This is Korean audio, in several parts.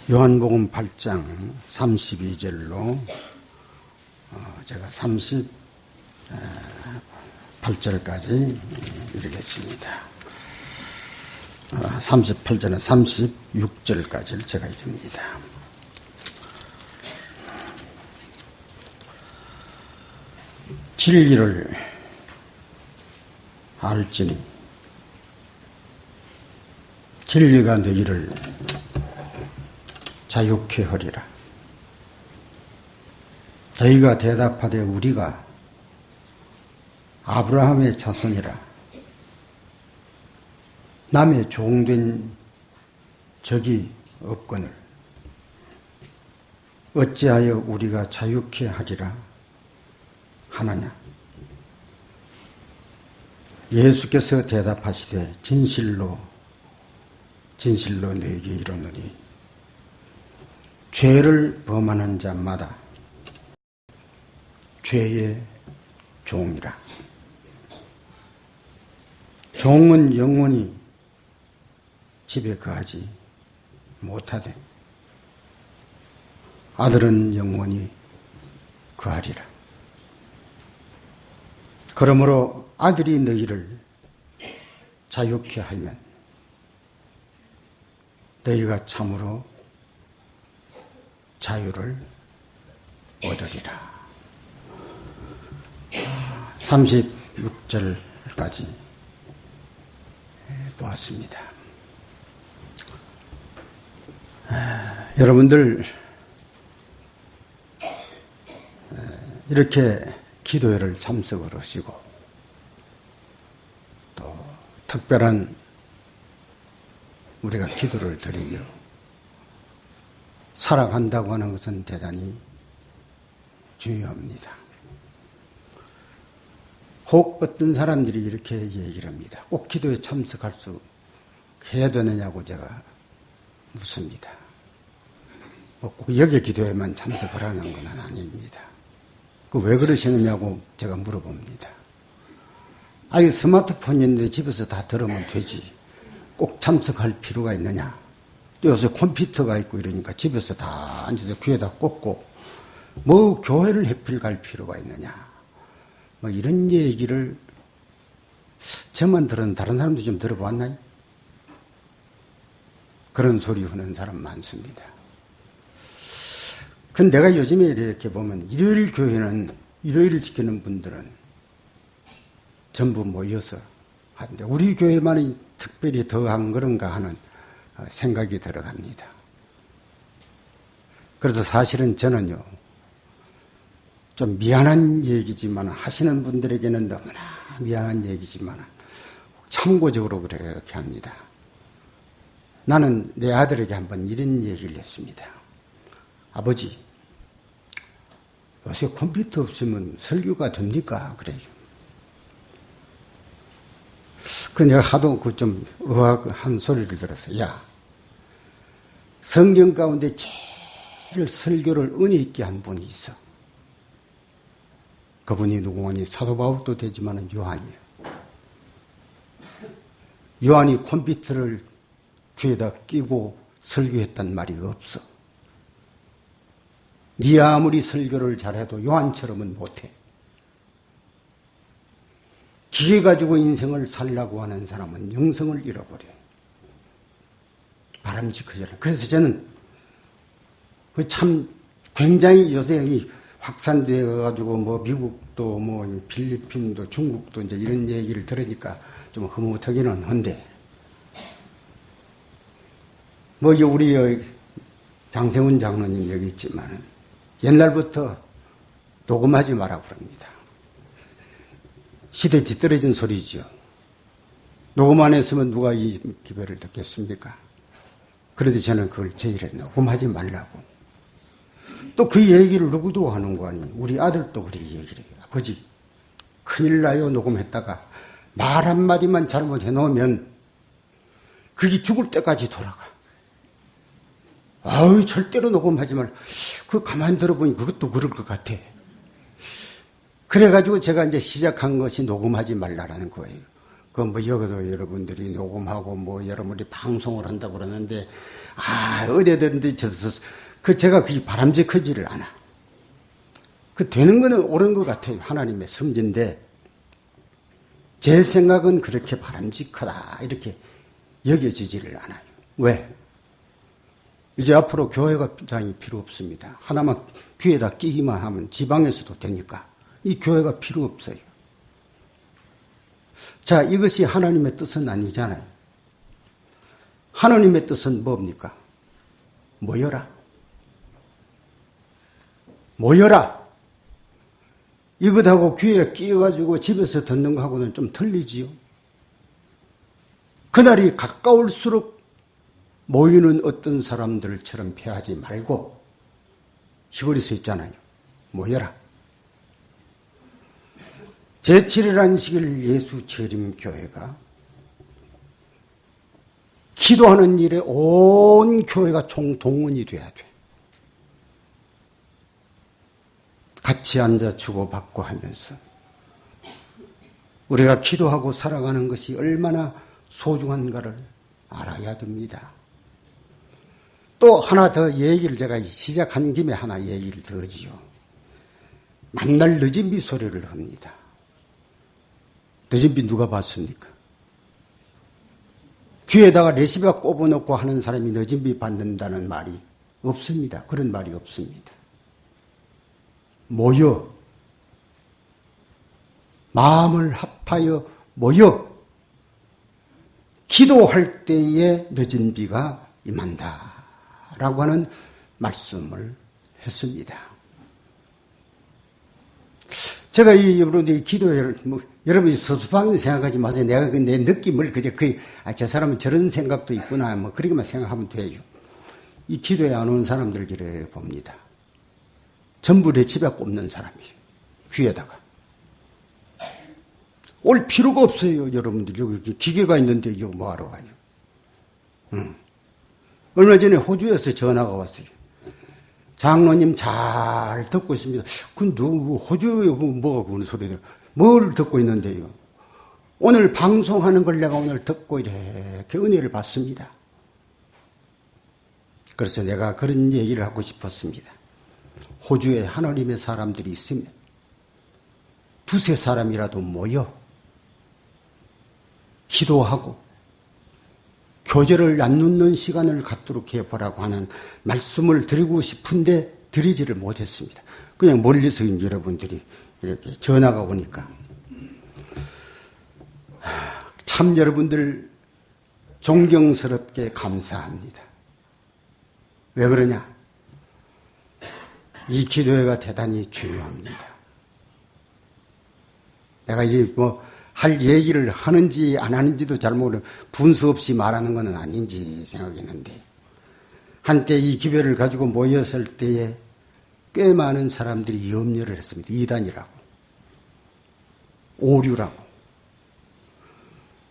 요한복음 8장 32절로 제가 38절까지 읽겠습니다. 38절은 36절까지를 제가 읽습니다. 진리를 알지니 진리가 너희를 자유케 하리라. 저희가 대답하되 우리가 아브라함의 자손이라 남의 종된 적이 없거늘 어찌하여 우리가 자유케 하리라 하느냐. 예수께서 대답하시되 진실로 너에게 이르노니 죄를 범하는 자마다 죄의 종이라. 종은 영원히 집에 거하지 못하되 아들은 영원히 거하리라. 그러므로 아들이 너희를 자유케 하면 너희가 참으로 자유를 얻으리라. 36절까지 보았습니다. 여러분들 이렇게 기도회를 참석을 하시고 또 특별한 우리가 기도를 드리며 살아간다고 하는 것은 대단히 중요합니다. 혹 어떤 사람들이 이렇게 얘기를 합니다. 꼭 기도에 참석할 수 해야 되느냐고 제가 묻습니다. 꼭 여기 기도에만 참석을 하는 건 아닙니다. 왜 그러시느냐고 제가 물어봅니다. 아니 스마트폰이 있는데 집에서 다 들으면 되지. 꼭 참석할 필요가 있느냐. 또 요새 컴퓨터가 있고 이러니까 집에서 다 앉아서 귀에다 꽂고 뭐 교회를 해필 갈 필요가 있느냐. 뭐 이런 얘기를 저만 들은 다른 사람도 좀 들어봤나요? 그런 소리 하는 사람 많습니다. 근데 내가 요즘에 이렇게 보면 일요일 교회는 일요일을 지키는 분들은 전부 모여서 하는데 우리 교회만이 특별히 더한 그런가 하는 생각이 들어갑니다. 그래서 사실은 저는요, 좀 미안한 얘기지만 하시는 분들에게는 너무나 미안한 얘기지만 참고적으로 그렇게 합니다. 나는 내 아들에게 한번 이런 얘기를 했습니다. 아버지, 요새 컴퓨터 없으면 설교가 됩니까? 그래요. 내가 하도 좀 의아한 소리를 들었어요. 야, 성경 가운데 제일 설교를 은혜 있게 한 분이 있어. 그분이 누구니 사도 바울도 되지만 요한이에요. 요한이 컴퓨터를 귀에다 끼고 설교했단 말이 없어. 네 아무리 설교를 잘해도 요한처럼은 못해. 기계 가지고 인생을 살라고 하는 사람은 영성을 잃어버려요. 바람직하잖아요. 그래서 저는 참 굉장히 요새 확산되어 가지고 뭐 미국도 뭐 필리핀도 중국도 이제 이런 얘기를 들으니까 좀 흐뭇하기는 한데 뭐 우리 장세훈 장로님 여기 있지만 옛날부터 녹음하지 마라 그럽니다. 시대 뒤떨어진 소리죠. 녹음 안 했으면 누가 이 기별을 듣겠습니까? 그런데 저는 그걸 제일에 녹음하지 말라고. 또 그 얘기를 누구도 하는 거 아니에요. 우리 아들도 그렇게 얘기를 해요. 아버지, 큰일 나요. 녹음했다가 말 한마디만 잘못해 놓으면 그게 죽을 때까지 돌아가. 아유, 절대로 녹음하지 말라. 그거 가만히 들어보니 그것도 그럴 것 같아. 그래가지고 제가 이제 시작한 것이 녹음하지 말라라는 거예요. 그 뭐 여기도 여러분들이 녹음하고 뭐 여러분들이 방송을 한다고 그러는데 어디든지 제가 그게 바람직하지를 않아. 그 되는 거는 옳은 것 같아요. 하나님의 섭리인데 제 생각은 그렇게 바람직하다 이렇게 여겨지지를 않아요. 왜? 이제 앞으로 교회가 장이 필요 없습니다. 하나만 귀에다 끼기만 하면 지방에서도 되니까 이 교회가 필요 없어요. 자, 이것이 하나님의 뜻은 아니잖아요. 하나님의 뜻은 뭡니까? 모여라. 모여라. 이것하고 귀에 끼어가지고 집에서 듣는 거하고는 좀 틀리지요. 그날이 가까울수록 모이는 어떤 사람들처럼 패하지 말고 시골에서 있잖아요. 모여라. 제7일 안식일 예수 재림교회가 기도하는 일에 온 교회가 총동원이 돼야 돼. 같이 앉아 주고받고 하면서 우리가 기도하고 살아가는 것이 얼마나 소중한가를 알아야 됩니다. 또 하나 더 얘기를 제가 시작한 김에 하나 얘기를 더 하지요. 만날 늦은 비 소리를 합니다. 늦은 비 누가 봤습니까? 귀에다가 레시피가 꼽아놓고 하는 사람이 늦은 비 받는다는 말이 없습니다. 그런 말이 없습니다. 모여 마음을 합하여 모여 기도할 때에 늦은 비가 임한다 라고 하는 말씀을 했습니다. 제가 여러분들이 기도를 여러분이 섭섭하게 생각하지 마세요. 내가 내 느낌을 저 사람은 저런 생각도 있구나 그렇게만 생각하면 돼요. 이 기도에 안 오는 사람들 이래 봅니다. 전부 레치베 꼽는 사람이에요. 귀에다가. 올 필요가 없어요. 여러분들 여기 기계가 있는데 이거 뭐하러 가요. 얼마 전에 호주에서 전화가 왔어요. 장로님 잘 듣고 있습니다. 근데 호주에 뭐가 그런 소리들 뭘 듣고 있는데요. 오늘 방송하는 걸 내가 오늘 듣고 이렇게 은혜를 받습니다. 그래서 내가 그런 얘기를 하고 싶었습니다. 호주에 하나님의 사람들이 있으면 두세 사람이라도 모여 기도하고 교제를 안 눕는 시간을 갖도록 해보라고 하는 말씀을 드리고 싶은데 드리지를 못했습니다. 그냥 멀리서 여러분들이 이렇게 전화가 오니까 참 여러분들 존경스럽게 감사합니다. 왜 그러냐? 이 기도회가 대단히 중요합니다. 내가 할 얘기를 하는지 안 하는지도 잘 모르는 분수 없이 말하는 건 아닌지 생각했는데 한때 이 기회를 가지고 모였을 때에 꽤 많은 사람들이 염려를 했습니다. 이단이라고 오류라고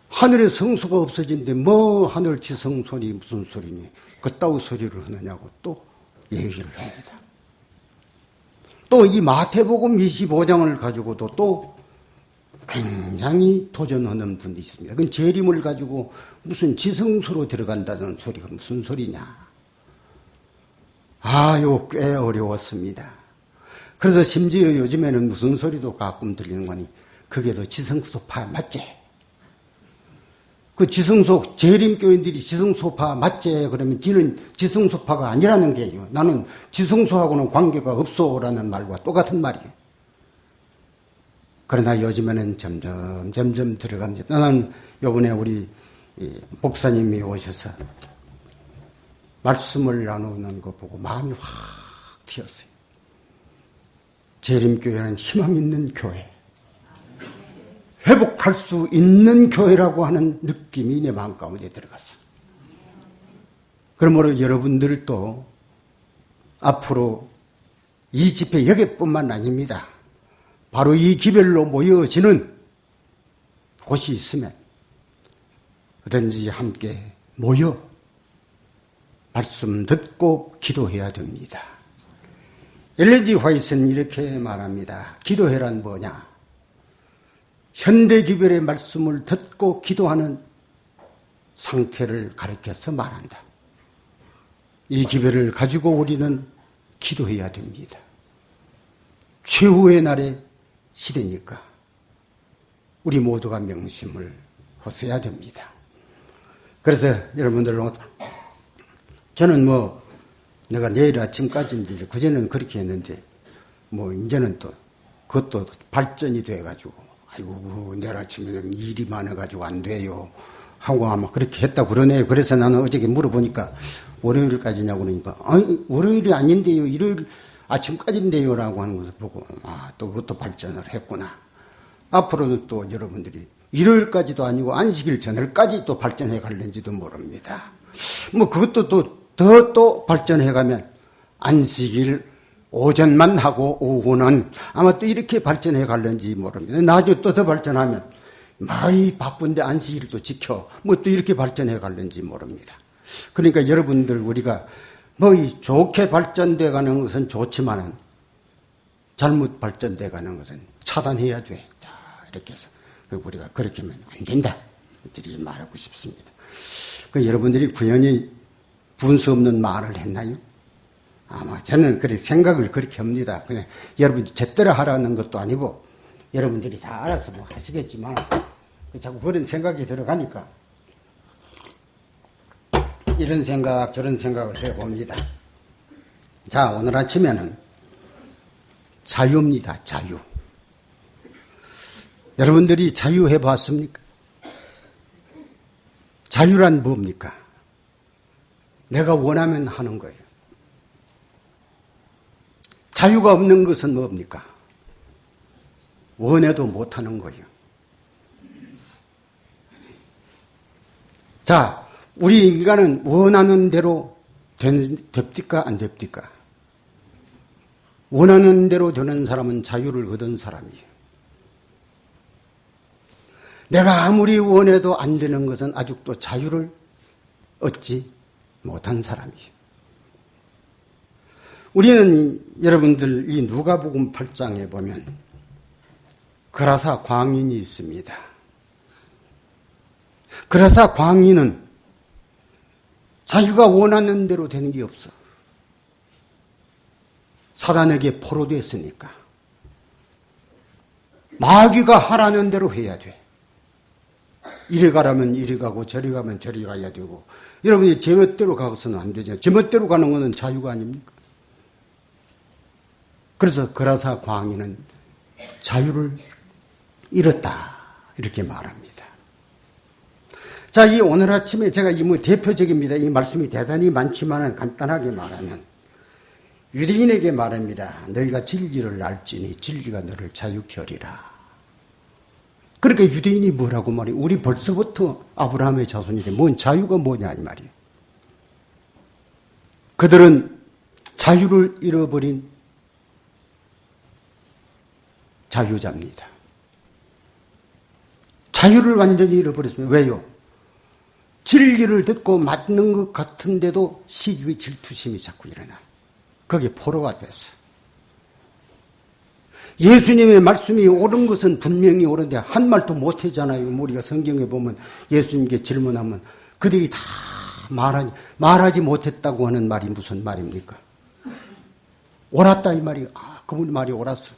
하늘에 성소가 없어진데 뭐 하늘 지성소니 무슨 소리니 그따위 소리를 하느냐고 또 얘기를 합니다. 또 이 마태복음 25장을 가지고도 또 굉장히 도전하는 분이 있습니다. 그건 재림을 가지고 무슨 지성소로 들어간다는 소리가 무슨 소리냐. 이거 꽤 어려웠습니다. 그래서 심지어 요즘에는 무슨 소리도 가끔 들리는 거니 그게 더 지성소파 맞지? 그 지성소 재림교인들이 지성소파 맞지? 그러면 지는 지성소파가 아니라는 게요. 나는 지성소하고는 관계가 없소라는 말과 똑같은 말이에요. 그러나 요즘에는 점점 들어갑니다. 나는 요번에 우리 목사님이 오셔서 말씀을 나누는 거 보고 마음이 확 튀었어요. 재림교회는 희망 있는 교회, 회복할 수 있는 교회라고 하는 느낌이 내 마음 가운데 들어갔어요. 그러므로 여러분들도 앞으로 이 집회 여기뿐만 아닙니다. 바로 이 기별로 모여지는 곳이 있으면 어든지 함께 모여 말씀 듣고 기도해야 됩니다. 엘렌 지 화이트는 이렇게 말합니다. 기도회란 뭐냐? 현대기별의 말씀을 듣고 기도하는 상태를 가리켜서 말한다. 이 기별을 가지고 우리는 기도해야 됩니다. 최후의 날의 시대니까 우리 모두가 명심을 하셔야 됩니다. 그래서 여러분들, 저는 내가 내일 아침까지인지 그전에는 그렇게 했는데 이제는 또 그것도 발전이 돼가지고 아이고 내일 아침에는 일이 많아가지고 안 돼요 하고 아마 그렇게 했다고 그러네요. 그래서 나는 어저께 물어보니까 월요일까지냐고 그러니까 아니 월요일이 아닌데요, 일요일 아침까지인데요 라고 하는 것을 보고 또 그것도 발전을 했구나. 앞으로는 또 여러분들이 일요일까지도 아니고 안식일 전날까지 또 발전해 갈는지도 모릅니다. 그것도 또 발전해 가면 안식일 오전만 하고 오후는 아마 또 이렇게 발전해 갈는지 모릅니다. 나중에 또 더 발전하면 많이 바쁜데 안식일도 지켜 또 이렇게 발전해 갈는지 모릅니다. 그러니까 여러분들, 우리가 좋게 발전돼 가는 것은 좋지만은 잘못 발전돼 가는 것은 차단해야 돼. 자, 이렇게 해서 우리가 그렇게 하면 안 된다. 이렇게 말하고 싶습니다. 여러분들이 구현이 분수 없는 말을 했나요? 아마 저는 그렇게 생각을 그렇게 합니다. 그냥 여러분이 제대로 하라는 것도 아니고 여러분들이 다 알아서 하시겠지만 자꾸 그런 생각이 들어가니까 이런 생각 저런 생각을 해봅니다. 자, 오늘 아침에는 자유입니다. 자유. 여러분들이 자유해 봤습니까? 자유란 뭡니까? 내가 원하면 하는 거예요. 자유가 없는 것은 뭡니까? 원해도 못하는 거예요. 자, 우리 인간은 원하는 대로 됩니까? 안 됩니까? 원하는 대로 되는 사람은 자유를 얻은 사람이에요. 내가 아무리 원해도 안 되는 것은 아직도 자유를 얻지 못한 사람이에요. 우리는 여러분들 이 누가복음 8장에 보면 그라사 광인이 있습니다. 그라사 광인은 자기가 원하는 대로 되는 게 없어. 사단에게 포로됐으니까 마귀가 하라는 대로 해야 돼. 이리 가라면 이리 가고 저리 가면 저리 가야 되고, 여러분이 제멋대로 가서는 안 되죠. 제멋대로 가는 것은 자유가 아닙니까? 그래서 그라사 광인은 자유를 잃었다 이렇게 말합니다. 자, 이 오늘 아침에 제가 대표적입니다. 이 말씀이 대단히 많지만 간단하게 말하면 유대인에게 말합니다. 너희가 진리를 알지니 진리가 너를 자유케 하리라. 그러니까 유대인이 뭐라고 말이에요? 우리 벌써부터 아브라함의 자손인데 뭔 자유가 뭐냐 이 말이에요. 그들은 자유를 잃어버린 자유자입니다. 자유를 완전히 잃어버렸습니다. 왜요? 진리를 듣고 맞는 것 같은데도 시기의 질투심이 자꾸 일어나. 거기에 포로가 됐어. 예수님의 말씀이 옳은 것은 분명히 옳은데 한 말도 못하잖아요. 우리가 성경에 보면 예수님께 질문하면 그들이 다 말하지 못했다고 하는 말이 무슨 말입니까? 옳았다 이 말이. 그분 말이 옳았어.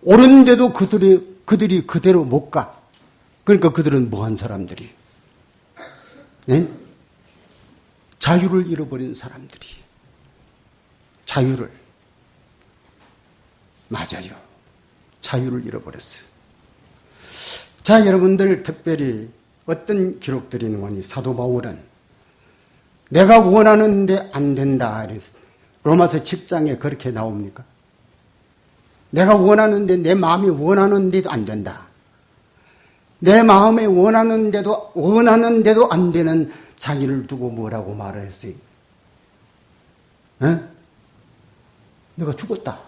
옳은데도 그들이 그대로 못 가. 그러니까 그들은 뭐한 사람들이? 네? 자유를 잃어버린 사람들이. 자유를. 맞아요. 자유를 잃어버렸어요. 자, 여러분들 특별히 어떤 기록들이 있는지 사도 바울은 내가 원하는데 안 된다. 로마서 7장에 그렇게 나옵니까? 내가 원하는데 내 마음이 원하는데도 안 된다. 내 마음에 원하는데도 안 되는 자기를 두고 뭐라고 말을 했어요? 내가 죽었다.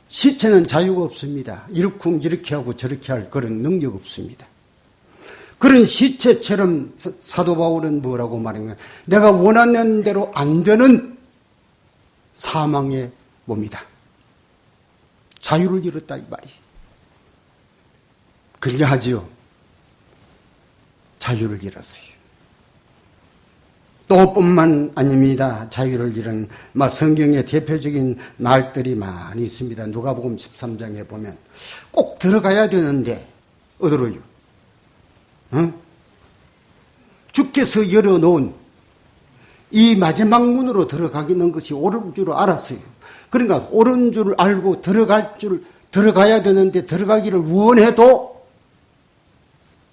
시체는 자유가 없습니다. 이렇게 하고 저렇게 할 그런 능력 없습니다. 그런 시체처럼 사도 바울은 뭐라고 말했냐? 내가 원하는 대로 안 되는 사망의 몸이다. 자유를 잃었다 이 말이. 그러하지요. 자유를 잃었어요. 또 뿐만 아닙니다. 자유를 잃은 성경의 대표적인 말들이 많이 있습니다. 누가복음 13장에 보면 꼭 들어가야 되는데 어디로요? 주께서 열어놓은 이 마지막 문으로 들어가기는 것이 옳은 줄 알았어요. 그러니까 옳은 줄 알고 들어가야 되는데 들어가기를 원해도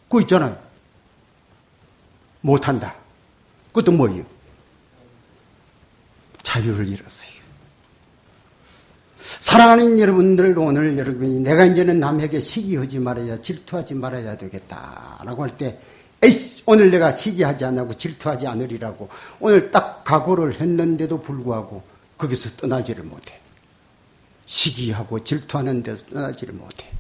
그거 있잖아요. 못한다. 그것도 뭐예요? 자유를 잃었어요. 사랑하는 여러분들, 오늘 여러분이 내가 이제는 남에게 시기하지 말아야, 질투하지 말아야 되겠다라고 할 때, 에이씨, 오늘 내가 시기하지 않고 질투하지 않으리라고 오늘 딱 각오를 했는데도 불구하고 거기서 떠나지를 못해. 시기하고 질투하는 데서 떠나지를 못해.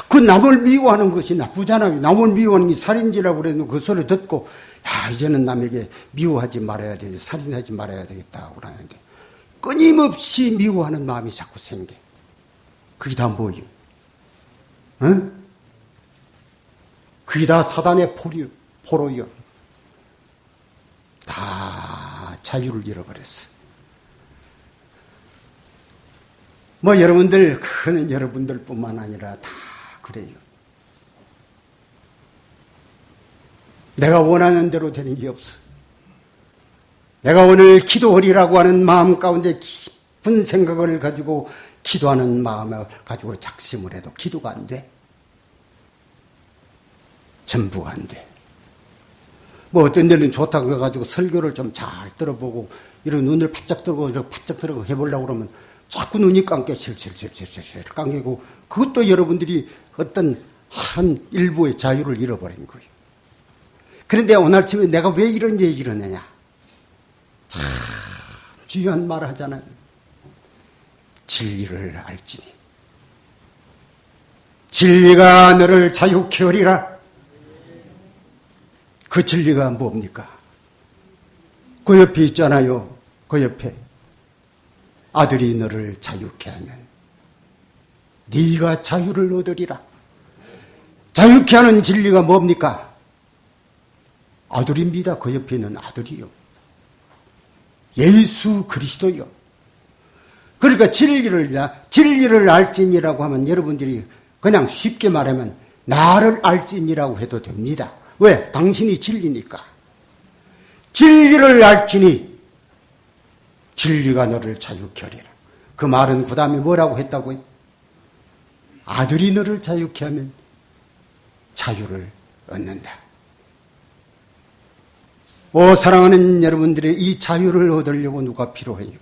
그 남을 미워하는 것이 나쁘잖아요. 남을 미워하는 게 살인지라고 그래도 그 소리 듣고, 야, 이제는 남에게 미워하지 말아야 되겠다, 살인하지 말아야 되겠다고 그러는데, 끊임없이 미워하는 마음이 자꾸 생겨. 그게 다 뭐예요? 응? 그게 다 사단의 포로요. 다 자유를 잃어버렸어. 여러분들, 그는 여러분들 뿐만 아니라 다 그래요. 내가 원하는 대로 되는 게 없어. 내가 오늘 기도하리라고 하는 마음 가운데 깊은 생각을 가지고 기도하는 마음을 가지고 작심을 해도 기도가 안 돼. 전부가 안 돼. 어떤 데는 좋다고 해가지고 설교를 좀 잘 들어보고 이런 눈을 바짝 들고 해보려고 그러면 자꾸 눈이 감게 실실실실실 감기고, 그것도 여러분들이 어떤 한 일부의 자유를 잃어버린 거예요. 그런데 오늘 아침에 내가 왜 이런 얘기를 하느냐? 참 중요한 말을 하잖아요. 진리를 알지니 진리가 너를 자유케 하리라. 그 진리가 뭡니까? 그 옆에 있잖아요. 그 옆에 아들이 너를 자유케 하면 네가 자유를 얻으리라. 자유케 하는 진리가 뭡니까? 아들입니다. 그 옆에 있는 아들이요. 예수 그리스도요. 그러니까 진리를 알지니라고 하면 여러분들이 그냥 쉽게 말하면 나를 알지니라고 해도 됩니다. 왜? 당신이 진리니까. 진리를 알지니 진리가 너를 자유케 하리라. 그 말은 그 다음에 뭐라고 했다고요? 아들이 너를 자유케 하면 자유를 얻는다. 사랑하는 여러분들의 이 자유를 얻으려고 누가 필요해요?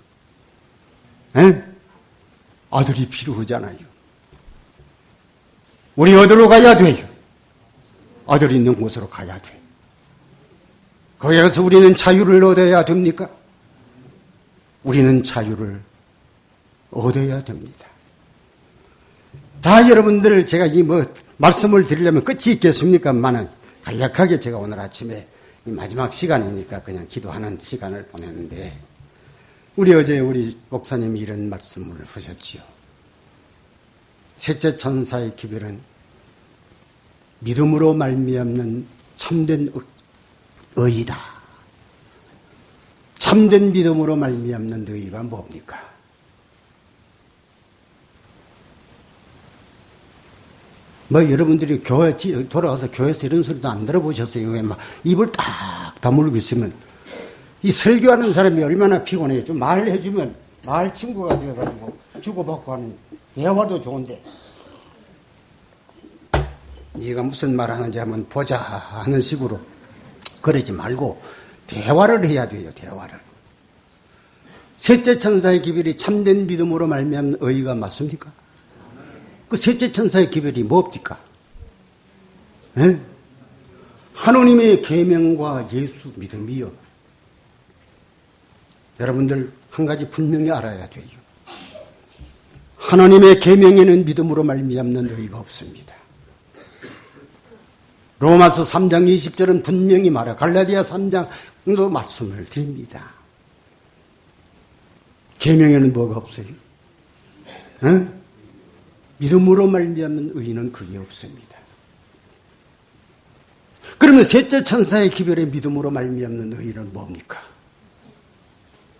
에? 아들이 필요하잖아요. 우리 어디로 가야 돼요? 아들 있는 곳으로 가야 돼. 거기에 가서 우리는 자유를 얻어야 됩니까? 우리는 자유를 얻어야 됩니다. 자, 여러분들, 제가 말씀을 드리려면 끝이 있겠습니까만은 간략하게 제가 오늘 아침에 이 마지막 시간이니까 그냥 기도하는 시간을 보냈는데, 어제 우리 목사님이 이런 말씀을 하셨지요. 셋째 천사의 기별은 믿음으로 말미암는 참된 의이다. 참된 믿음으로 말미암는 의가 뭡니까? 여러분들이 교회 돌아가서 교회에서 이런 소리도 안 들어보셨어요? 왜 입을 딱 다물고 있으면 이 설교하는 사람이 얼마나 피곤해요. 좀 말해주면 말 친구가 되어가지고 주고받고 하는 대화도 좋은데, 네가 무슨 말 하는지 한번 보자 하는 식으로 그러지 말고 대화를 해야 돼요. 대화를. 셋째 천사의 기별이 참된 믿음으로 말미암는 의가 맞습니까? 그 셋째 천사의 기별이 뭡니까? 에? 하나님의 계명과 예수 믿음이요. 여러분들 한 가지 분명히 알아야 돼요. 하나님의 계명에는 믿음으로 말미암는 의가 없습니다. 로마서 3장 20절은 분명히 말해. 갈라디아 3장도 말씀을 드립니다. 계명에는 뭐가 없어요? 응? 믿음으로 말미암는 의인은 그게 없습니다. 그러면 셋째 천사의 기별의 믿음으로 말미암는 의인은 뭡니까?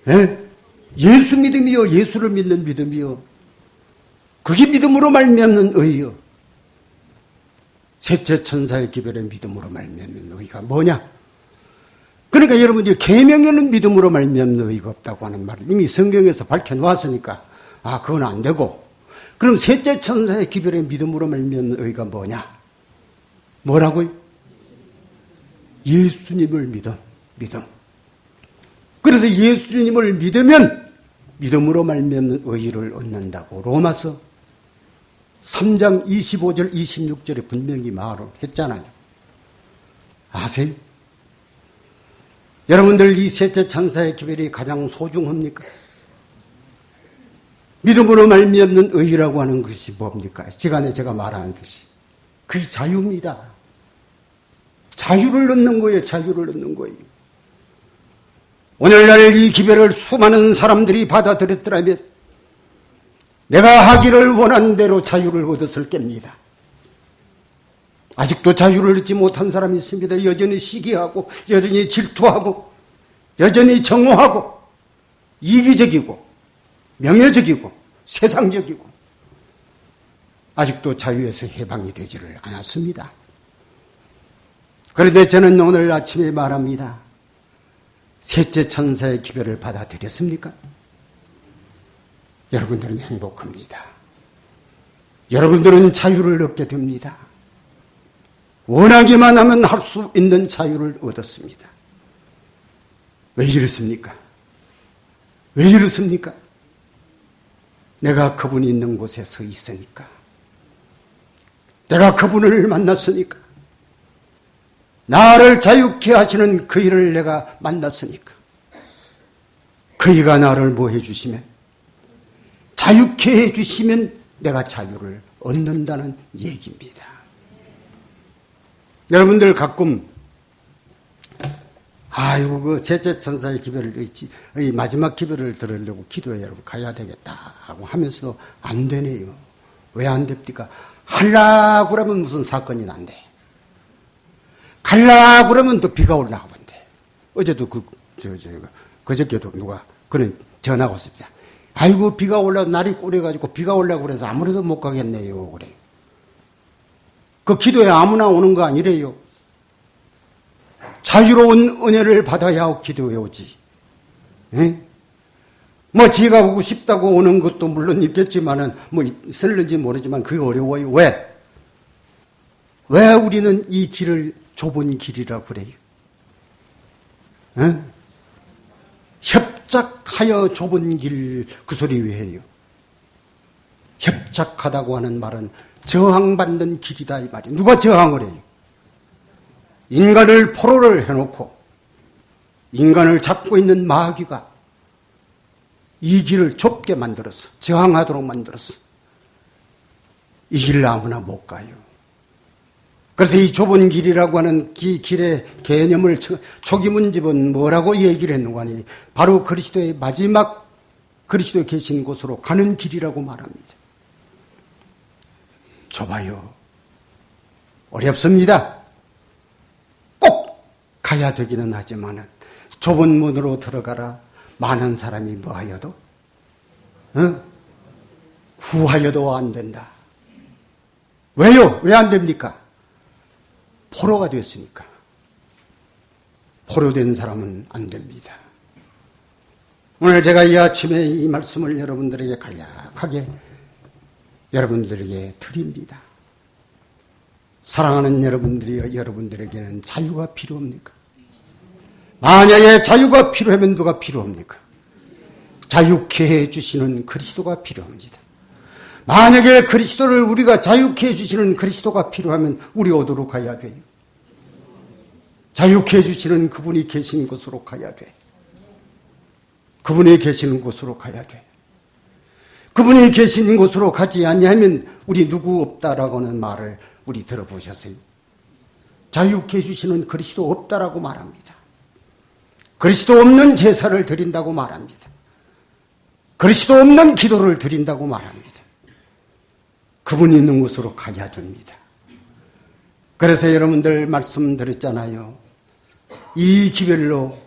예? 예수 믿음이요, 예수를 믿는 믿음이요, 그게 믿음으로 말미암는 의요. 셋째 천사의 기별의 믿음으로 말미암는 의가 뭐냐? 그러니까 여러분들이 계명에는 믿음으로 말미암는 의가 없다고 하는 말을 이미 성경에서 밝혀놓았으니까 그건 안 되고, 그럼 셋째 천사의 기별의 믿음으로 말미암는 의가 뭐냐? 뭐라고요? 예수님을 믿음. 그래서 예수님을 믿으면 믿음으로 말미암는 의를 얻는다고 로마서 3장 25절 26절에 분명히 말을 했잖아요. 아세요? 여러분들 이 셋째 천사의 기별이 가장 소중합니까? 믿음으로 말미암는 의라고 하는 것이 뭡니까? 시간에 제가 말하는 듯이 그게 자유입니다. 자유를 얻는 거예요. 자유를 얻는 거예요. 오늘날 이 기별을 수많은 사람들이 받아들였더라면 내가 하기를 원한 대로 자유를 얻었을 겁니다. 아직도 자유를 얻지 못한 사람이 있습니다. 여전히 시기하고 여전히 질투하고 여전히 정오하고 이기적이고 명예적이고 세상적이고 아직도 자유에서 해방이 되지를 않았습니다. 그런데 저는 오늘 아침에 말합니다. 셋째 천사의 기별을 받아들였습니까? 여러분들은 행복합니다. 여러분들은 자유를 얻게 됩니다. 원하기만 하면 할 수 있는 자유를 얻었습니다. 왜 이렇습니까? 왜 이렇습니까? 내가 그분이 있는 곳에 서 있으니까. 내가 그분을 만났으니까. 나를 자유케 하시는 그 일을 내가 만났으니까. 그 이가 나를 뭐 해주시면? 자유케 해주시면 내가 자유를 얻는다는 얘기입니다. 여러분들 가끔 그 셋째 천사의 기별을, 이 마지막 기별을 들으려고 기도에 여러분 가야 되겠다 하고 하면서도 안 되네요. 왜 안 됩니까? 하려고 그러면 무슨 사건이 난대. 갈라고 그러면 또 비가 올라가 본대. 어제도 그저께도 누가 그런 전화가 왔습니다. 아이고, 비가 올라서 날이 꾸려가지고 비가 올라고 그래서 아무래도 못 가겠네요. 그래. 그 기도에 아무나 오는 거 아니래요. 자유로운 은혜를 받아야 기도에 오지. 에? 뭐 지가 오고 싶다고 오는 것도 물론 있겠지만은 뭐 있을는지 모르지만 그게 어려워요. 왜? 왜 우리는 이 길을 좁은 길이라 그래요? 에? 협착하여 좁은 길, 그 소리 왜 해요? 협착하다고 하는 말은 저항받는 길이다 이 말이에요. 누가 저항을 해요? 인간을 포로를 해놓고 인간을 잡고 있는 마귀가 이 길을 좁게 만들었어. 저항하도록 만들었어. 이 길을 아무나 못 가요. 그래서 이 좁은 길이라고 하는 길의 개념을 초기문집은 뭐라고 얘기를 했는가 하니 바로 그리스도의 마지막 그리스도에 계신 곳으로 가는 길이라고 말합니다. 좁아요. 어렵습니다. 꼭 가야 되기는 하지만 좁은 문으로 들어가라. 많은 사람이 뭐하여도 구하여도 안 된다. 왜요? 왜 안 됩니까? 포로가 됐으니까. 포로된 사람은 안 됩니다. 오늘 제가 이 아침에 이 말씀을 여러분들에게 간략하게 여러분들에게 드립니다. 사랑하는 여러분들에게는 자유가 필요합니까? 만약에 자유가 필요하면 누가 필요합니까? 자유케 해주시는 그리스도가 필요합니다. 만약에 그리스도를 우리가 자유케 해주시는 그리스도가 필요하면 우리 어디로 가야 돼요? 자유케 해주시는 그분이 계신 곳으로 가야 돼. 그분이 계시는 곳으로 가야 돼. 그분이 계신 곳으로 가지 아니하면 우리 누구 없다라고 하는 말을 우리 들어보셨어요? 자유케 해주시는 그리스도 없다라고 말합니다. 그리스도 없는 제사를 드린다고 말합니다. 그리스도 없는 기도를 드린다고 말합니다. 그분이 있는 곳으로 가야 됩니다. 그래서 여러분들 말씀드렸잖아요. 이 기별로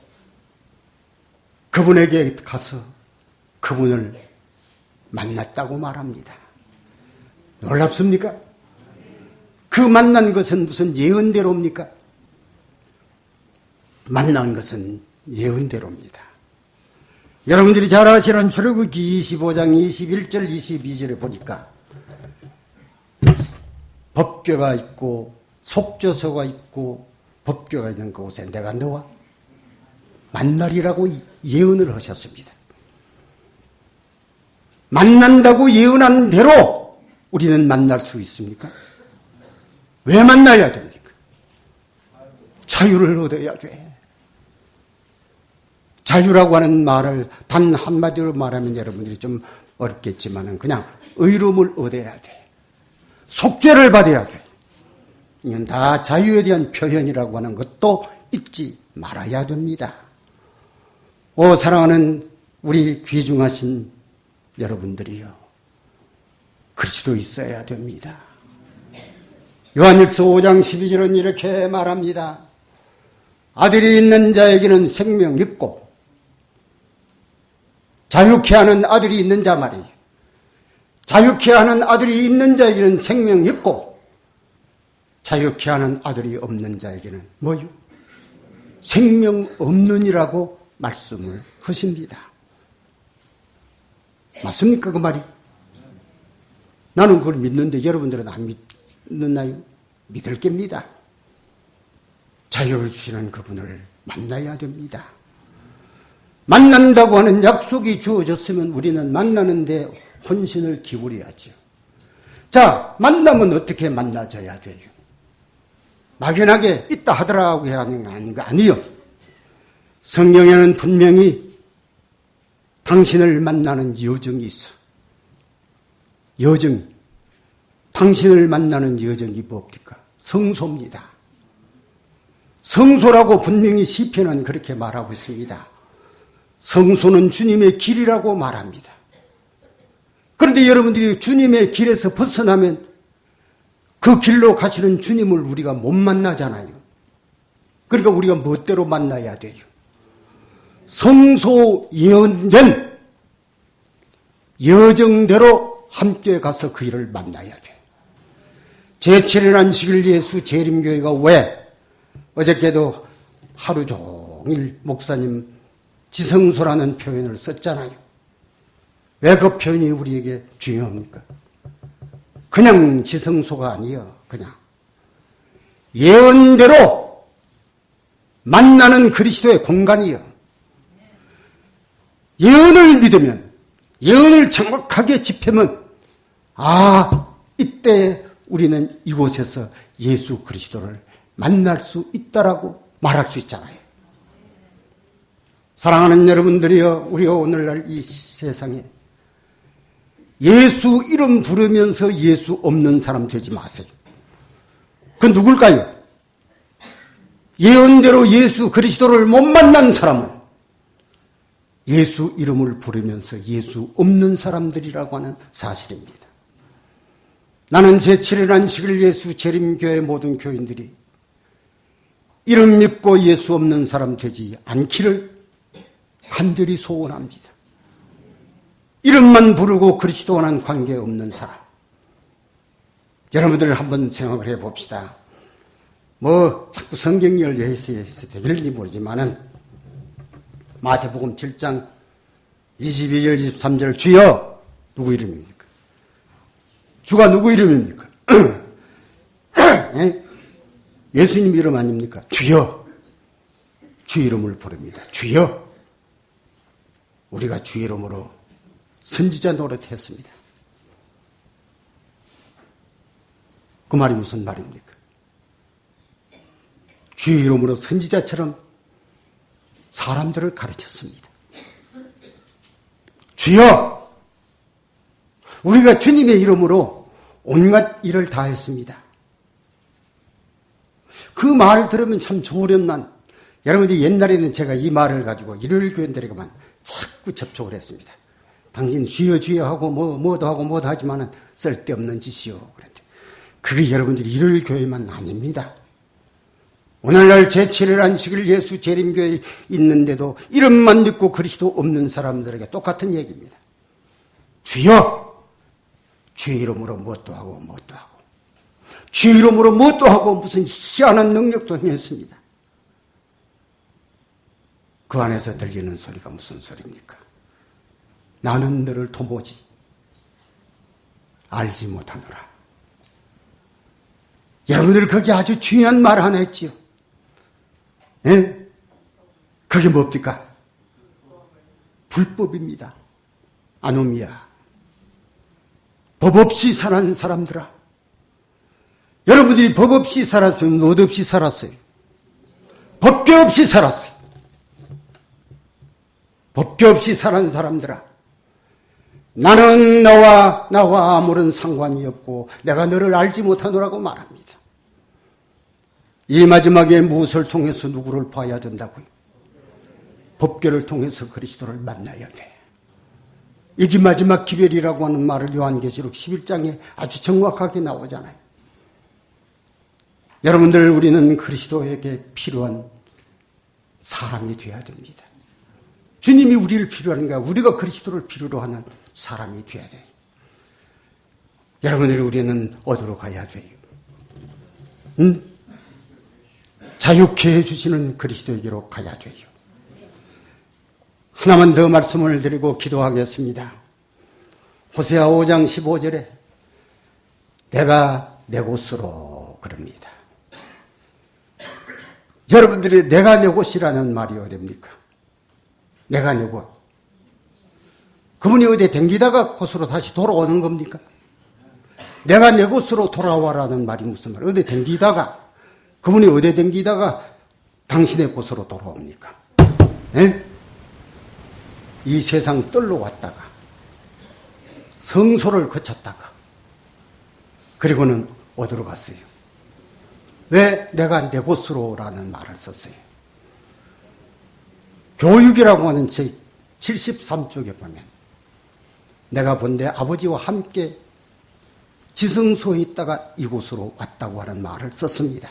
그분에게 가서 그분을 만났다고 말합니다. 놀랍습니까? 그 만난 것은 무슨 예언대로입니까? 만난 것은 예언대로입니다. 여러분들이 잘 아시는 출애굽기 25장 21절 22절에 보니까 법궤가 있고 속죄소가 있고 법궤가 있는 그곳에 내가 너와 만나리라고 예언을 하셨습니다. 만난다고 예언한 대로 우리는 만날 수 있습니까? 왜 만나야 됩니까? 자유를 얻어야 돼. 자유라고 하는 말을 단 한마디로 말하면 여러분들이 좀 어렵겠지만은 그냥 의로움을 얻어야 돼. 속죄를 받아야 돼. 이건 다 자유에 대한 표현이라고 하는 것도 잊지 말아야 됩니다. 오, 사랑하는 우리 귀중하신 여러분들이요. 그리스도 있어야 됩니다. 요한일서 5장 12절은 이렇게 말합니다. 아들이 있는 자에게는 생명이 있고 자유케 하는 아들이 있는 자 말이에요. 자유케 하는 아들이 있는 자에게는 생명이 있고 자유케 하는 아들이 없는 자에게는 뭐요? 생명 없느니라고 말씀을 하십니다. 맞습니까? 그 말이? 나는 그걸 믿는데 여러분들은 안 믿나요? 믿을 겁니다. 자유를 주시는 그분을 만나야 됩니다. 만난다고 하는 약속이 주어졌으면 우리는 만나는데 혼신을 기울여야죠. 자, 만나면 어떻게 만나져야 돼요? 막연하게 있다 하더라고 해야 하는 거 아니요. 성경에는 분명히 당신을 만나는 여정이 있어. 여정. 당신을 만나는 여정이 뭡니까? 성소입니다. 성소라고 분명히 시편은 그렇게 말하고 있습니다. 성소는 주님의 길이라고 말합니다. 그런데 여러분들이 주님의 길에서 벗어나면 그 길로 가시는 주님을 우리가 못 만나잖아요. 그러니까 우리가 멋대로 만나야 돼요. 성소 예언전 여정대로 함께 가서 그 일을 만나야 돼요. 제7일 안식일 예수 재림교회가 왜 어저께도 하루 종일 목사님 지성소라는 표현을 썼잖아요. 왜 그 표현이 우리에게 중요합니까? 그냥 지성소가 아니에요. 그냥 예언대로 만나는 그리스도의 공간이에요. 예언을 믿으면 예언을 정확하게 짚으면 이때 우리는 이곳에서 예수 그리스도를 만날 수 있다라고 말할 수 있잖아요. 사랑하는 여러분들이여, 우리가 오늘날 이 세상에 예수 이름 부르면서 예수 없는 사람 되지 마세요. 그 누굴까요? 예언대로 예수 그리스도를 못 만난 사람은 예수 이름을 부르면서 예수 없는 사람들이라고 하는 사실입니다. 나는 제7일 안식일 예수 재림교회 모든 교인들이 이름 믿고 예수 없는 사람 되지 않기를 간절히 소원합니다. 이름만 부르고 그리스도와는 관계없는 사람. 여러분들 한번 생각을 해봅시다. 자꾸 성경 열려서 되길지 모르지만은 마태복음 7장 22절 23절 주여 누구 이름입니까? 주가 누구 이름입니까? 예수님 이름 아닙니까? 주여. 주 이름을 부릅니다. 주여. 우리가 주 이름으로 선지자 노릇했습니다. 그 말이 무슨 말입니까? 주 이름으로 선지자처럼 사람들을 가르쳤습니다. 주여! 우리가 주님의 이름으로 온갖 일을 다 했습니다. 그 말을 들으면 참 좋으련만, 여러분들이 옛날에는 제가 이 말을 가지고 일요일 교인들에게만 자꾸 접촉을 했습니다. 당신 주여 주여 하고 뭐도 하고 뭐도 하지만은 쓸데없는 짓이요. 그런데 그게 여러분들이 이럴 교회만 아닙니다. 오늘날 제7일 안식일 예수 재림교회에 있는데도 이름만 믿고 그리스도 없는 사람들에게 똑같은 얘기입니다. 주여! 주의 이름으로 무엇도 하고 무엇도 하고 주의 이름으로 무엇도 하고 무슨 희한한 능력도 행했습니다. 그 안에서 들리는 소리가 무슨 소리입니까? 나는 너를 도무지 알지 못하노라. 여러분들 거기 아주 중요한 말 하나 했지요. 예? 그게 뭡니까? 불법입니다. 아노미야. 법 없이 사는 사람들아. 여러분들이 법 없이 살았으면 못 없이 살았어요. 법규 없이 살았어요. 법규 없이 사는 사람들아. 나는 나와 아무런 상관이 없고 내가 너를 알지 못하노라고 말합니다. 이 마지막에 무엇을 통해서 누구를 봐야 된다고요? 법궤를 통해서 그리스도를 만나야 돼. 이게 마지막 기별이라고 하는 말을 요한계시록 11장에 아주 정확하게 나오잖아요. 여러분들, 우리는 그리스도에게 필요한 사람이 되어야 됩니다. 주님이 우리를 필요로 하는가, 우리가 그리스도를 필요로 하는 사람이 되어야 돼요. 여러분들, 우리는 어디로 가야 돼요? 자유케 해주시는 그리스도에게로 가야 돼요. 하나만 더 말씀을 드리고 기도하겠습니다. 호세아 5장 15절에 내가 내 곳으로 그럽니다. 여러분들이 내가 내 곳이라는 말이 어딥니까? 내가 내 곳. 그분이 어디 댕기다가 곳으로 다시 돌아오는 겁니까? 내가 내 곳으로 돌아와라는 말이 무슨 말이에요? 어디 댕기다가, 그분이 어디 댕기다가 당신의 곳으로 돌아옵니까? 에? 이 세상 뜰로 왔다가 성소를 거쳤다가 그리고는 어디로 갔어요? 왜 내가 내 곳으로라는 말을 썼어요? 교육이라고 하는 제 73쪽에 보면 내가 본데 아버지와 함께 지성소에 있다가 이곳으로 왔다고 하는 말을 썼습니다.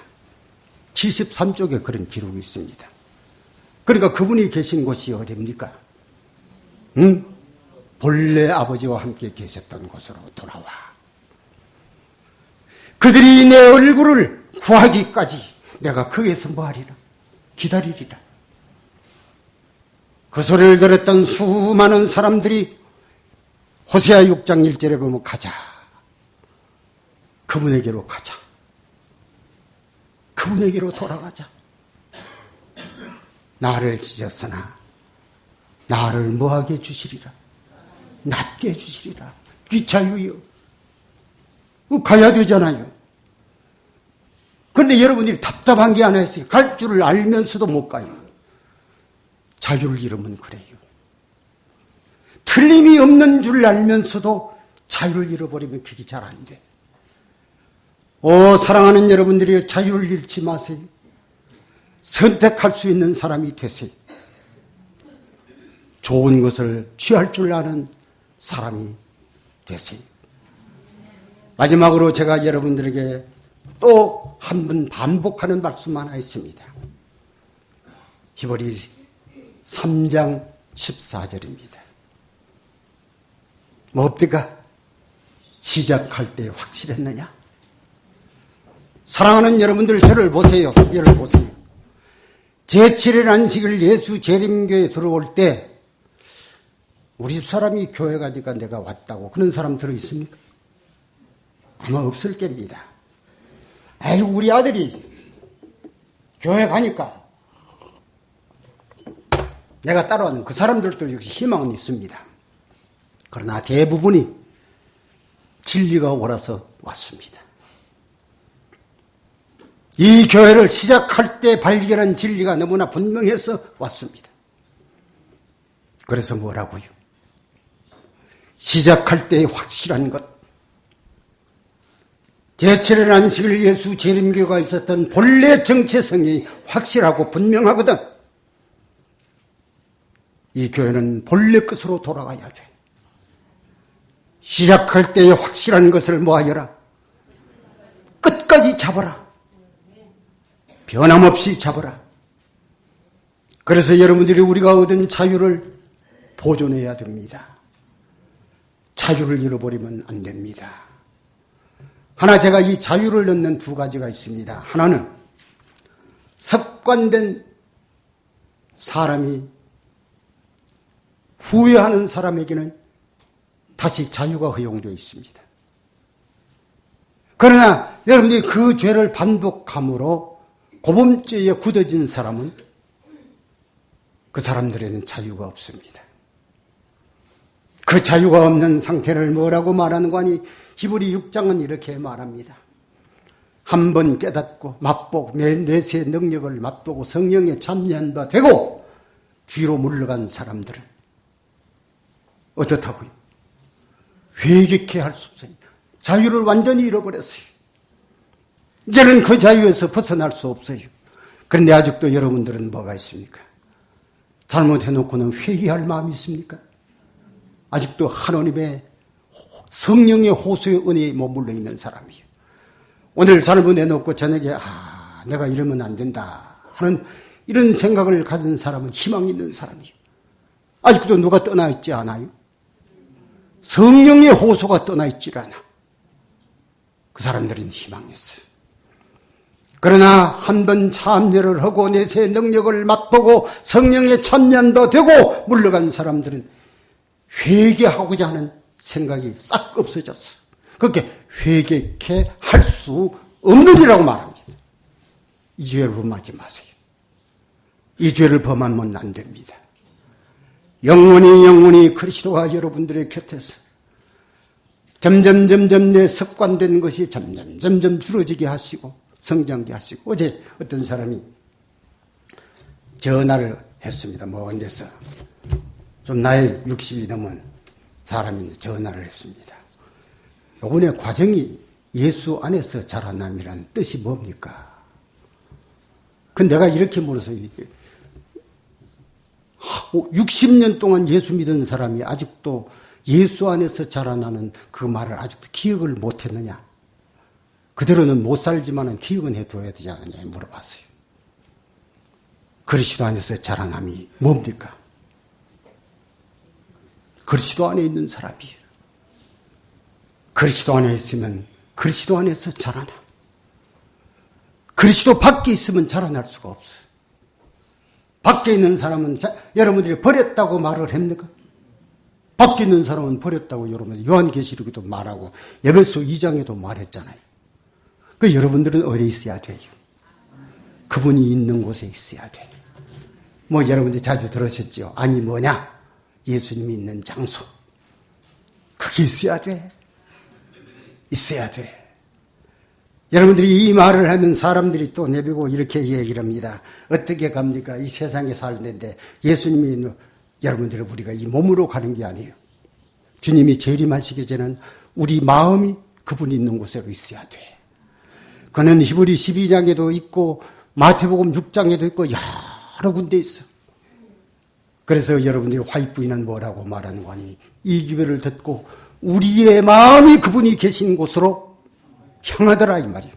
73쪽에 그런 기록이 있습니다. 그러니까 그분이 계신 곳이 어디입니까? 본래 아버지와 함께 계셨던 곳으로 돌아와. 그들이 내 얼굴을 구하기까지 내가 거기에서 뭐하리라? 기다리리라. 그 소리를 들었던 수많은 사람들이 호세아 6장 1절에 보면 가자. 그분에게로 가자. 그분에게로 돌아가자. 나를 찢었으나 나를 뭐하게 해주시리라? 낫게 해주시리라. 귀차유요. 가야 되잖아요. 그런데 여러분들이 답답한 게 하나 있어요. 갈 줄을 알면서도 못 가요. 자유를 잃으면 그래요. 틀림이 없는 줄 알면서도 자유를 잃어버리면 그게 잘 안 돼. 사랑하는 여러분들이 자유를 잃지 마세요. 선택할 수 있는 사람이 되세요. 좋은 것을 취할 줄 아는 사람이 되세요. 마지막으로 제가 여러분들에게 또 한 번 반복하는 말씀 하나 있습니다. 히브리 3장 14절입니다. 뭡니까? 시작할 때 확실했느냐? 사랑하는 여러분들, 저를 보세요. 저를 보세요. 제7일 안식일 예수 재림교회에 들어올 때 우리 집 사람이 교회 가니까 내가 왔다고 그런 사람 들어있습니까? 아마 없을 겁니다. 아이고, 우리 아들이 교회 가니까 내가 따라왔는 그 사람들도 역시 희망은 있습니다. 그러나 대부분이 진리가 옳아서 왔습니다. 이 교회를 시작할 때 발견한 진리가 너무나 분명해서 왔습니다. 그래서 뭐라고요? 시작할 때 확실한 것. 제7일 안식일 예수 재림교가 있었던 본래 정체성이 확실하고 분명하거든. 이 교회는 본래 끝으로 돌아가야 돼. 시작할 때에 확실한 것을 뭐하여라? 끝까지 잡아라. 변함없이 잡아라. 그래서 여러분들이 우리가 얻은 자유를 보존해야 됩니다. 자유를 잃어버리면 안 됩니다. 하나 제가 이 자유를 넣는 두 가지가 있습니다. 하나는 습관된 사람이 후회하는 사람에게는 다시 자유가 허용되어 있습니다. 그러나 여러분들이 그 죄를 반복함으로 고범죄에 굳어진 사람은 그 사람들에는 자유가 없습니다. 그 자유가 없는 상태를 뭐라고 말하는 거 아니? 히브리 6장은 이렇게 말합니다. 한 번 깨닫고 맛보고 내세의 능력을 맛보고 성령에 참여한 바 되고 뒤로 물러간 사람들은 어떻다고요? 회개케 할 수 없어요. 자유를 완전히 잃어버렸어요. 이제는 그 자유에서 벗어날 수 없어요. 그런데 아직도 여러분들은 뭐가 있습니까? 잘못해놓고는 회개할 마음이 있습니까? 아직도 하나님의 성령의 호소의 은혜에 머물러 있는 사람이에요. 오늘 잘못해놓고 저녁에 내가 이러면 안 된다 하는 이런 생각을 가진 사람은 희망 있는 사람이에요. 아직도 누가 떠나 있지 않아요? 성령의 호소가 떠나 있질 않아. 그 사람들은 희망했어요. 그러나 한 번 참여를 하고 내세의 능력을 맛보고 성령에 참여한 바 되고 물러간 사람들은 회개하고자 하는 생각이 싹 없어졌어요. 그렇게 회개케 할 수 없느니라고 말합니다. 이 죄를 범하지 마세요. 이 죄를 범하면 안 됩니다. 영원히 그리스도와 여러분들의 곁에서 점점 내 습관된 것이 점점 줄어지게 하시고 성장게 하시고, 어제 어떤 사람이 전화를 했습니다. 먼 데서 좀 나이 60이 넘은 사람이 전화를 했습니다. 요번에 과정이 예수 안에서 자라남이라는 뜻이 뭡니까? 근데 내가 이렇게 물어서 60년 동안 예수 믿은 사람이 아직도 예수 안에서 자라나는 그 말을 아직도 기억을 못했느냐? 그대로는 못 살지만은 기억은 해둬야 되지 않느냐 물어봤어요. 그리스도 안에서 자라남이 뭡니까? 그리스도 안에 있는 사람이에요. 그리스도 안에 있으면 그리스도 안에서 자라나. 그리스도 밖에 있으면 자라날 수가 없어요. 밖에 있는 사람은 여러분들이 버렸다고 말을 합니까? 밖에 있는 사람은 버렸다고 여러분 요한계시록에도 말하고 에베소 2장에도 말했잖아요. 그 여러분들은 어디 있어야 돼요? 그분이 있는 곳에 있어야 돼요. 뭐 여러분들 자주 들으셨죠? 아니 뭐냐? 예수님이 있는 장소. 그게 있어야 돼. 있어야 돼. 여러분들이 이 말을 하면 사람들이 또 내비고 이렇게 얘기를 합니다. 어떻게 갑니까? 이 세상에 살는데 예수님이 여러분들 우리가 이 몸으로 가는 게 아니에요. 주님이 재림하시기 전에는 우리 마음이 그분이 있는 곳으로 있어야 돼. 그는 히브리 12장에도 있고 마태복음 6장에도 있고 여러 군데 있어. 그래서 여러분들이 화이부인은 뭐라고 말하는 거니? 이 기별을 듣고 우리의 마음이 그분이 계신 곳으로 향하더라 이 말이에요.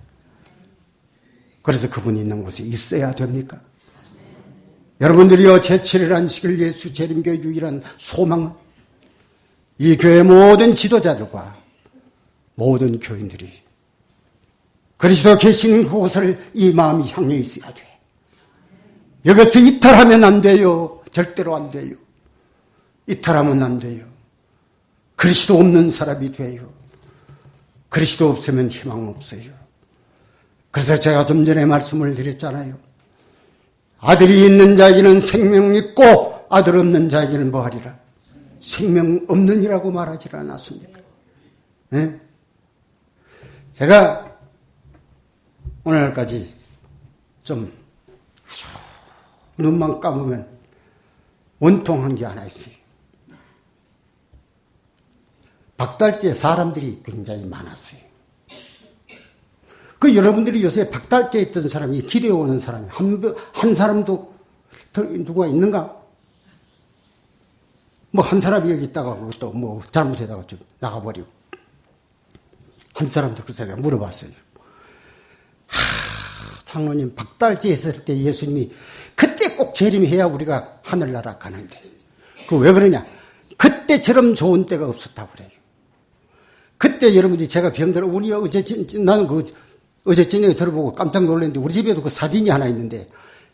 그래서 그분이 있는 곳에 있어야 됩니까? 여러분들이요 제7일 안식일 예수 재림교회 유일한 소망은 이 교회 모든 지도자들과 모든 교인들이 그리스도 계신 그곳을 이 마음이 향해 있어야 돼. 여기서 이탈하면 안 돼요. 절대로 안 돼요. 이탈하면 안 돼요. 그리스도 없는 사람이 돼요. 그리스도 없으면 희망 없어요. 그래서 제가 좀 전에 말씀을 드렸잖아요. 아들이 있는 자에게는 생명 있고 아들 없는 자에게는 뭐하리라? 생명 없느니라고 말하지 않았습니까? 네? 제가 오늘까지 좀 아주 눈만 감으면 원통한 게 하나 있어요. 박달재 사람들이 굉장히 많았어요. 그 여러분들이 요새 박달재에 있던 사람이 길에 오는 사람이 한 사람도 누가 있는가? 뭐 한 사람이 여기 있다가 그것도 뭐 잘못해다가 좀 나가버리고. 한 사람도 그 생각 물어봤어요. 장로님, 박달재 했을 때 예수님이 그때 꼭 재림해야 우리가 하늘나라 가는데. 그 왜 그러냐? 그때처럼 좋은 때가 없었다고 그래요. 그때 여러분들이 제가 병들어, 우리 나는 어제 저녁에 들어보고 깜짝 놀랐는데 우리 집에도 그 사진이 하나 있는데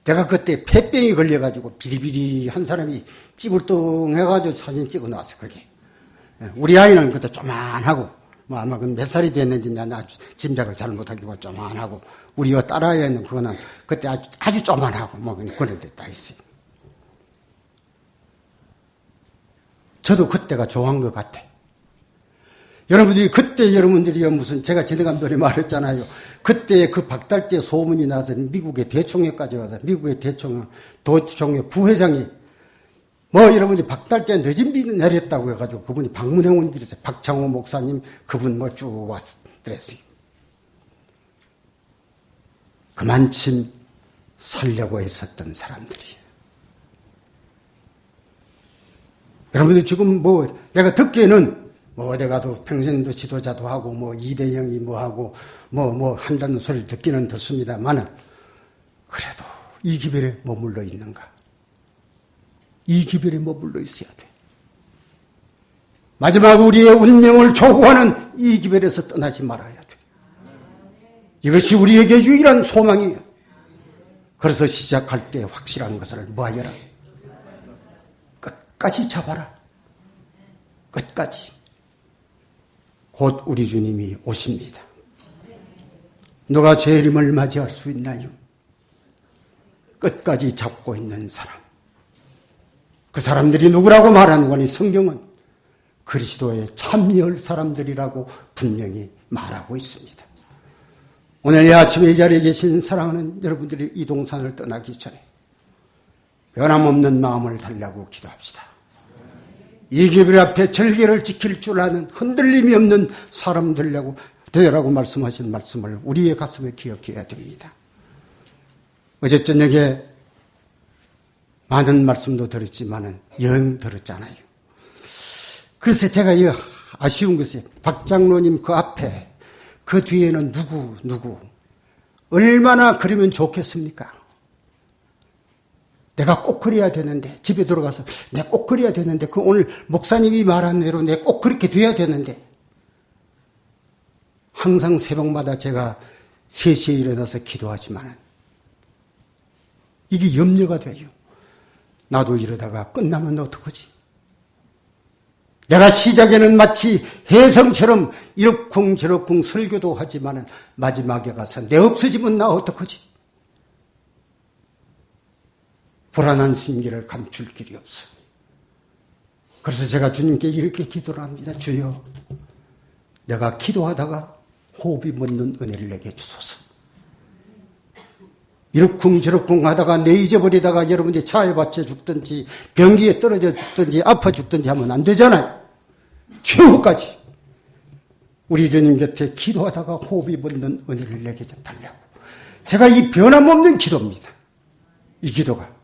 내가 그때 폐병이 걸려가지고 비리비리 한 사람이 찌불뚱해가지고 사진 찍어 놨어, 그게. 우리 아이는 그때 쪼만하고, 뭐 아마 그 몇 살이 됐는지 나 짐작을 잘 못하기고 쪼만하고, 우리 딸아이는 그거는 그때 아주 쪼만하고, 뭐 그런 데 다 있어요. 저도 그때가 좋은 것 같아. 여러분들이 그때 여러분들이 무슨 제가 지나간 전에 말했잖아요. 그때 그 박달재 소문이 나서 미국의 대총회까지 가서 미국의 도총회 부회장이 뭐 여러분들이 박달재 늦은 비 내렸다고 해가지고 그분이 방문해 온 길에서 박창호 목사님 그분 뭐 쭉 왔더랬어요. 그만큼 살려고 했었던 사람들이. 여러분들 지금 뭐 내가 듣기에는 뭐 어디 가도 평생도 지도자도 하고 뭐 이대영이 뭐 하고 뭐 한다는 소리를 듣기는 듣습니다만은 그래도 이 기별에 머물러 있는가? 이 기별에 머물러 있어야 돼. 마지막 우리의 운명을 조구하는 이 기별에서 떠나지 말아야 돼. 이것이 우리에게 유일한 소망이에요. 그래서 시작할 때 확실한 것을 뭐하여라? 끝까지 잡아라. 끝까지. 곧 우리 주님이 오십니다. 누가 재림을 맞이할 수 있나요? 끝까지 잡고 있는 사람. 그 사람들이 누구라고 말하는 거니? 성경은 그리스도에 참여할 사람들이라고 분명히 말하고 있습니다. 오늘 이 아침에 이 자리에 계신 사랑하는 여러분들이 이 동산을 떠나기 전에 변함없는 마음을 달라고 기도합시다. 이 기별 앞에 절개를 지킬 줄 아는 흔들림이 없는 사람 되라고 말씀하신 말씀을 우리의 가슴에 기억해야 됩니다. 어제 저녁에 많은 말씀도 들었지만은 영 들었잖아요. 그래서 제가 이 아쉬운 것이 박 장로님 그 앞에 그 뒤에는 누구 얼마나 그러면 좋겠습니까? 내가 꼭 그래야 되는데 집에 들어가서 내가 꼭 그래야 되는데 그 오늘 목사님이 말한 대로 내가 꼭 그렇게 돼야 되는데 항상 새벽마다 제가 3시에 일어나서 기도하지만 이게 염려가 돼요. 나도 이러다가 끝나면 어떡하지? 내가 시작에는 마치 혜성처럼 이러쿵저러쿵 설교도 하지만 마지막에 가서 내 없어지면 나 어떡하지? 불안한 심기를 감출 길이 없어. 그래서 제가 주님께 이렇게 기도를 합니다. 주여, 내가 기도하다가 호흡이 멎는 은혜를 내게 주소서. 이러쿵저러쿵 하다가 내 잊어버리다가 여러분들이 차에 받쳐 죽든지 변기에 떨어져 죽든지 아파 죽든지 하면 안 되잖아요. 최후까지 우리 주님 곁에 기도하다가 호흡이 멎는 은혜를 내게 달라고. 제가 이 변함없는 기도입니다. 이 기도가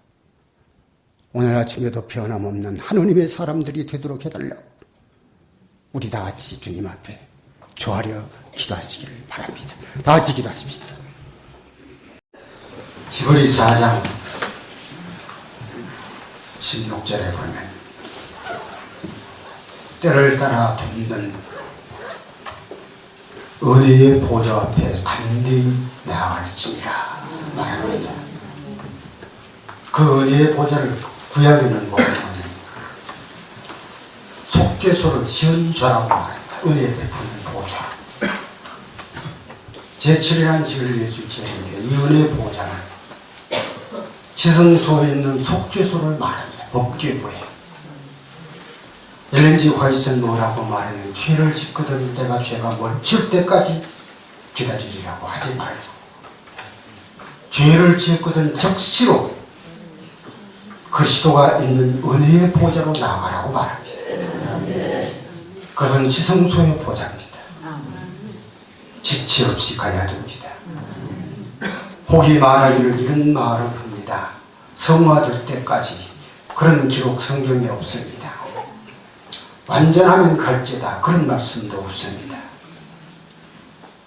오늘 아침에도 변함없는 하느님의 사람들이 되도록 해달라고 우리 다 같이 주님 앞에 조아려 기도하시기를 바랍니다. 다 같이 기도하십시다. 히브리 4장 16절에 보면 때를 따라 돕는 은혜의 보좌 앞에 간절히 나아갈지니라 말합니다. 그 은혜의 보좌를 구약에는 뭐냐면 속죄소를 지은 죄라고 말합니다. 은혜 베푸는 보좌. 제7이라는 직을 내줄 죄인데 이 은혜의 보좌는 지성소에 있는 속죄소를 말합니다. 법궤부에. 엘렌지 화이트는 뭐라고 말하면 죄를 짓거든 내가 죄가 멈출 때까지 기다리리라고 하지 말고 죄를 짓거든 적시로 그리스도가 있는 은혜의 보좌로 나아가라고 말합니다. 그것은 지성소의 보좌입니다. 지체 없이 가야 됩니다. 복이 많으리를 이런 말을 합니다. 성화될 때까지 그런 기록 성경에 없습니다. 완전하면 갈지다 그런 말씀도 없습니다.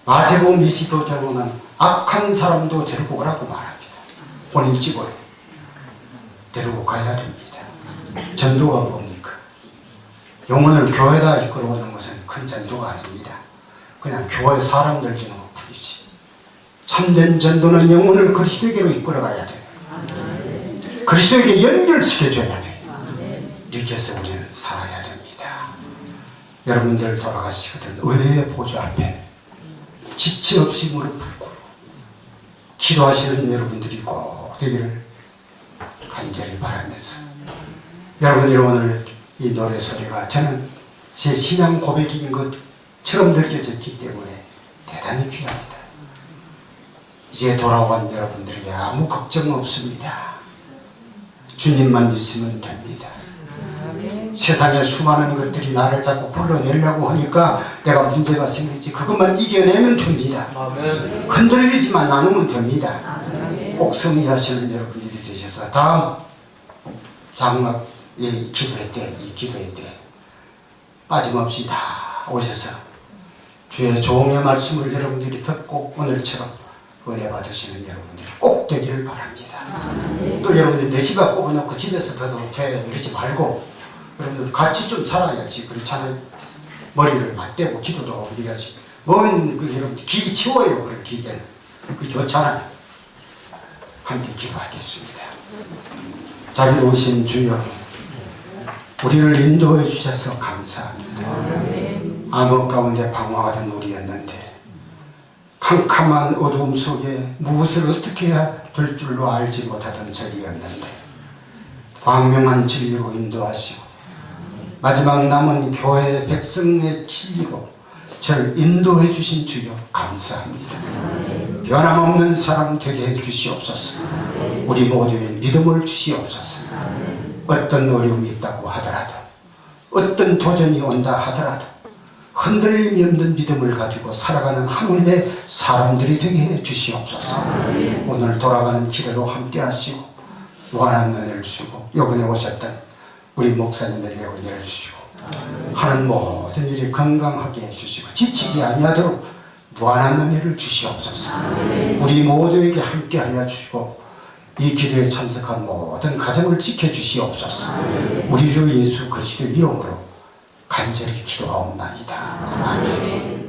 마태복음 25장에는 악한 사람도 데리고 오라고 말합니다. 본인 집으로 데리고 가야 됩니다. 전도가 뭡니까? 영혼을 교회다 이끌어오는 것은 큰 전도가 아닙니다. 그냥 교회 사람들 주는 것뿐이지. 참된 전도는 영혼을 그리스도에게로 이끌어가야 돼요. 그리스도에게 연결시켜줘야 돼요. 이렇게 해서 우리는 살아야 됩니다. 여러분들 돌아가시거든 의의 보좌 앞에 지체 없이 무릎 꿇고 기도하시는 여러분들이 꼭 되기를 간절히 바라면서, 여러분들이 오늘 이 노래 소리가 저는 제 신앙 고백인 것처럼 느껴졌기 때문에 대단히 귀합니다. 이제 돌아온 여러분들에게 아무 걱정 없습니다. 주님만 있으면 됩니다. 세상에 수많은 것들이 나를 자꾸 불러내려고 하니까 내가 문제가 생기지, 그것만 이겨내면 됩니다. 흔들리지만 않으면 됩니다. 꼭 승리하시는 여러분들이 되셔서 다음 장막 이 기도회 때 빠짐없이 다 오셔서 주의 종의 말씀을 여러분들이 듣고 오늘처럼 은혜 받으시는 여러분들이 꼭 되기를 바랍니다. 또 여러분들 내시가 뽑아놓고 집에서 더도 돼 이러지 말고 여러분들 같이 좀 살아야지. 그렇잖아요. 머리를 맞대고 기도도 해야지. 여러분 기 치워요. 그런 기계는 그 좋잖아요. 함께 기도하겠습니다. 자비로우신 주여, 우리를 인도해 주셔서 감사합니다. 암흑 가운데 방황하던 우리였는데 캄캄한 어두움 속에 무엇을 어떻게 해야 될 줄로 알지 못하던 저희였는데 광명한 진리로 인도하시고 마지막 남은 교회의 백성의 진리로 저를 인도해 주신 주여 감사합니다. 변함없는 사람 되게 해 주시옵소서. 우리 모두의 믿음을 주시옵소서. 어떤 어려움이 있다고 하더라도, 어떤 도전이 온다 하더라도 흔들림이 없는 믿음을 가지고 살아가는 하늘의 사람들이 되게 해 주시옵소서. 오늘 돌아가는 길에도 함께 하시고 무한한 은혜를 주시고 이번에 오셨던 우리 목사님에게 은혜를 주시고 하는 모든 일이 건강하게 해주시고 지치지 아니하도록 무한한 은혜를 주시옵소서. 우리 모두에게 함께하여 주시고 이 기도에 참석한 모든 가정을 지켜주시옵소서. 우리 주 예수 그리스도의 이름으로 간절히 기도하옵나이다. 아멘.